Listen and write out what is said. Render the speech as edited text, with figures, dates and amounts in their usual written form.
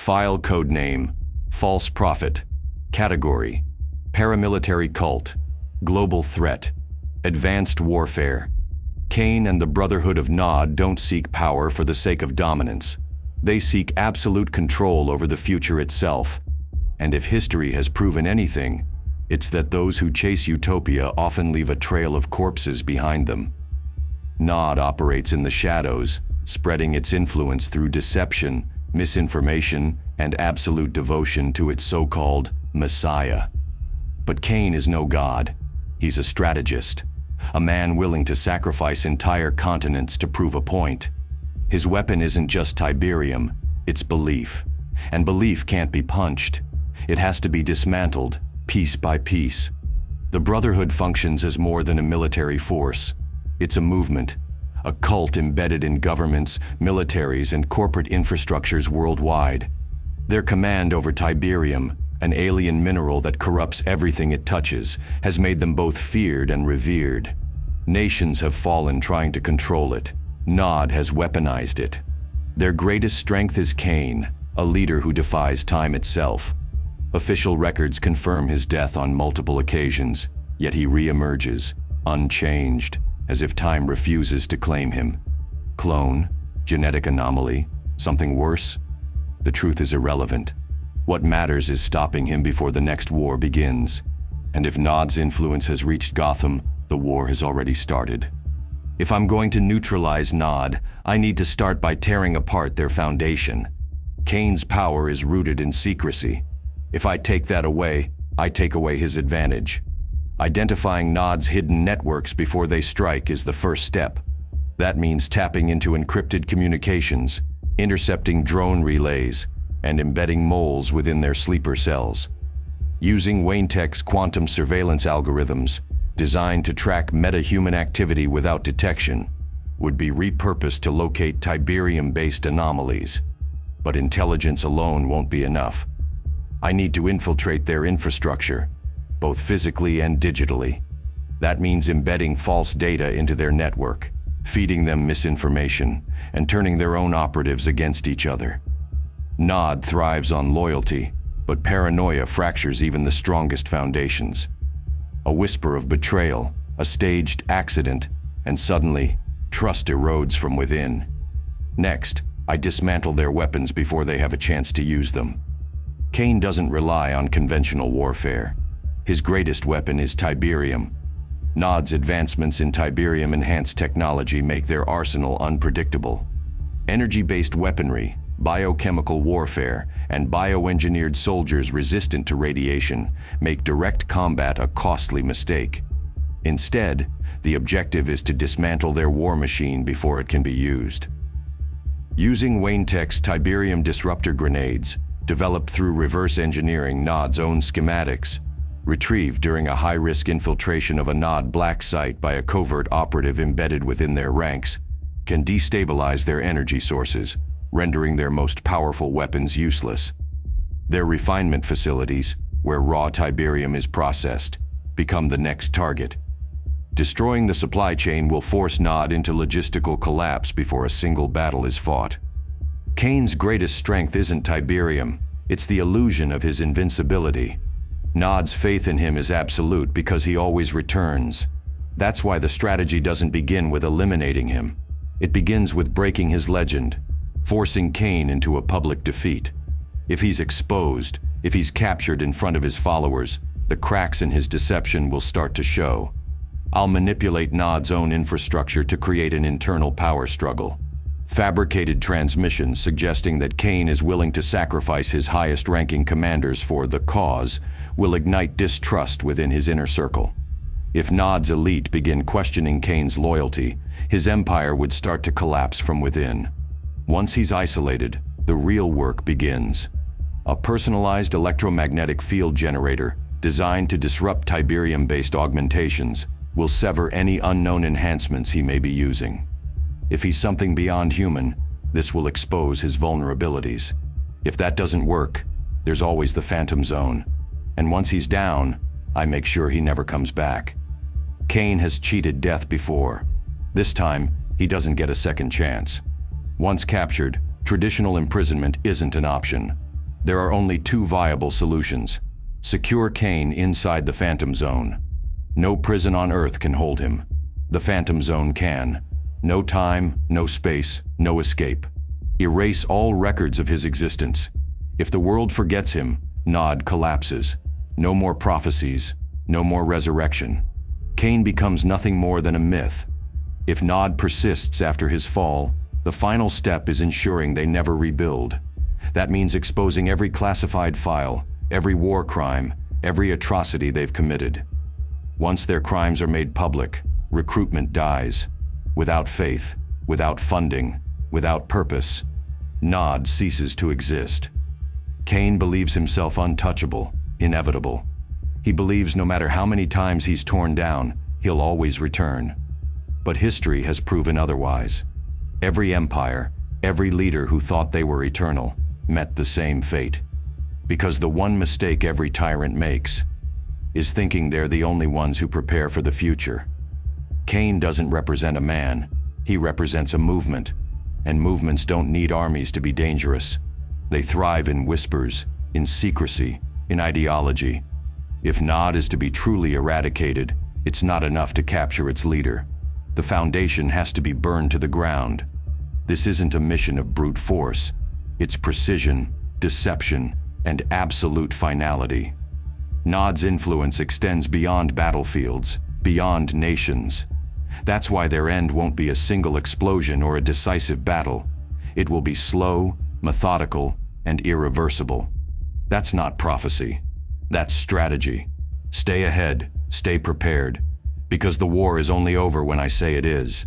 File code name, false prophet. Category, paramilitary cult, global threat, advanced warfare. Kane and the Brotherhood of Nod don't seek power for the sake of dominance. They seek absolute control over the future itself. And if history has proven anything, it's that those who chase utopia often leave a trail of corpses behind them. Nod operates in the shadows, spreading its influence through deception, misinformation, and absolute devotion to its so-called Messiah. But Kane is no god. He's a strategist, a man willing to sacrifice entire continents to prove a point. His weapon isn't just Tiberium, it's belief. And belief can't be punched. It has to be dismantled, piece by piece. The Brotherhood functions as more than a military force. It's a movement, a cult embedded in governments, militaries, and corporate infrastructures worldwide. Their command over Tiberium, an alien mineral that corrupts everything it touches, has made them both feared and revered. Nations have fallen trying to control it. Nod has weaponized it. Their greatest strength is Kane, a leader who defies time itself. Official records confirm his death on multiple occasions, yet he re-emerges, unchanged, as if time refuses to claim him. Clone? Genetic anomaly? Something worse? The truth is irrelevant. What matters is stopping him before the next war begins. And if Nod's influence has reached Gotham, the war has already started. If I'm going to neutralize Nod, I need to start by tearing apart their foundation. Kane's power is rooted in secrecy. If I take that away, I take away his advantage. Identifying Nod's hidden networks before they strike is the first step. That means tapping into encrypted communications, intercepting drone relays, and embedding moles within their sleeper cells. Using Wayne-Tech's quantum surveillance algorithms, designed to track meta-human activity without detection, would be repurposed to locate Tiberium-based anomalies. But intelligence alone won't be enough. I need to infiltrate their infrastructure, both physically and digitally. That means embedding false data into their network, feeding them misinformation, and turning their own operatives against each other. Nod thrives on loyalty, but paranoia fractures even the strongest foundations. A whisper of betrayal, a staged accident, and suddenly, trust erodes from within. Next, I dismantle their weapons before they have a chance to use them. Kane doesn't rely on conventional warfare. His greatest weapon is Tiberium. Nod's advancements in Tiberium-enhanced technology make their arsenal unpredictable. Energy-based weaponry, biochemical warfare, and bioengineered soldiers resistant to radiation make direct combat a costly mistake. Instead, the objective is to dismantle their war machine before it can be used. Using Wayne-Tech's Tiberium disruptor grenades, developed through reverse engineering Nod's own schematics, retrieved during a high-risk infiltration of a Nod black site by a covert operative embedded within their ranks, can destabilize their energy sources, rendering their most powerful weapons useless. Their refinement facilities, where raw Tiberium is processed, become the next target. Destroying the supply chain will force Nod into logistical collapse before a single battle is fought. Kane's greatest strength isn't Tiberium, it's the illusion of his invincibility. Nod's faith in him is absolute because he always returns. That's why the strategy doesn't begin with eliminating him. It begins with breaking his legend, forcing Kane into a public defeat. If he's exposed, if he's captured in front of his followers, the cracks in his deception will start to show. I'll manipulate Nod's own infrastructure to create an internal power struggle. Fabricated transmissions suggesting that Kane is willing to sacrifice his highest-ranking commanders for the cause will ignite distrust within his inner circle. If Nod's elite begin questioning Kane's loyalty, his empire would start to collapse from within. Once he's isolated, the real work begins. A personalized electromagnetic field generator, designed to disrupt Tiberium-based augmentations, will sever any unknown enhancements he may be using. If he's something beyond human, this will expose his vulnerabilities. If that doesn't work, there's always the Phantom Zone. And once he's down, I make sure he never comes back. Kane has cheated death before. This time, he doesn't get a second chance. Once captured, traditional imprisonment isn't an option. There are only two viable solutions. Secure Kane inside the Phantom Zone. No prison on Earth can hold him. The Phantom Zone can. No time, no space, no escape. Erase all records of his existence. If the world forgets him, Nod collapses. No more prophecies, no more resurrection. Kane becomes nothing more than a myth. If Nod persists after his fall, the final step is ensuring they never rebuild. That means exposing every classified file, every war crime, every atrocity they've committed. Once their crimes are made public, recruitment dies. Without faith, without funding, without purpose, Nod ceases to exist. Kane believes himself untouchable, inevitable. He believes no matter how many times he's torn down, he'll always return. But history has proven otherwise. Every empire, every leader who thought they were eternal, met the same fate. Because the one mistake every tyrant makes is thinking they're the only ones who prepare for the future. Kane doesn't represent a man, he represents a movement. And movements don't need armies to be dangerous. They thrive in whispers, in secrecy, in ideology. If Nod is to be truly eradicated, it's not enough to capture its leader. The foundation has to be burned to the ground. This isn't a mission of brute force. It's precision, deception, and absolute finality. Nod's influence extends beyond battlefields, beyond nations. That's why their end won't be a single explosion or a decisive battle. It will be slow, methodical, and irreversible. That's not prophecy. That's strategy. Stay ahead, stay prepared, because the war is only over when I say it is.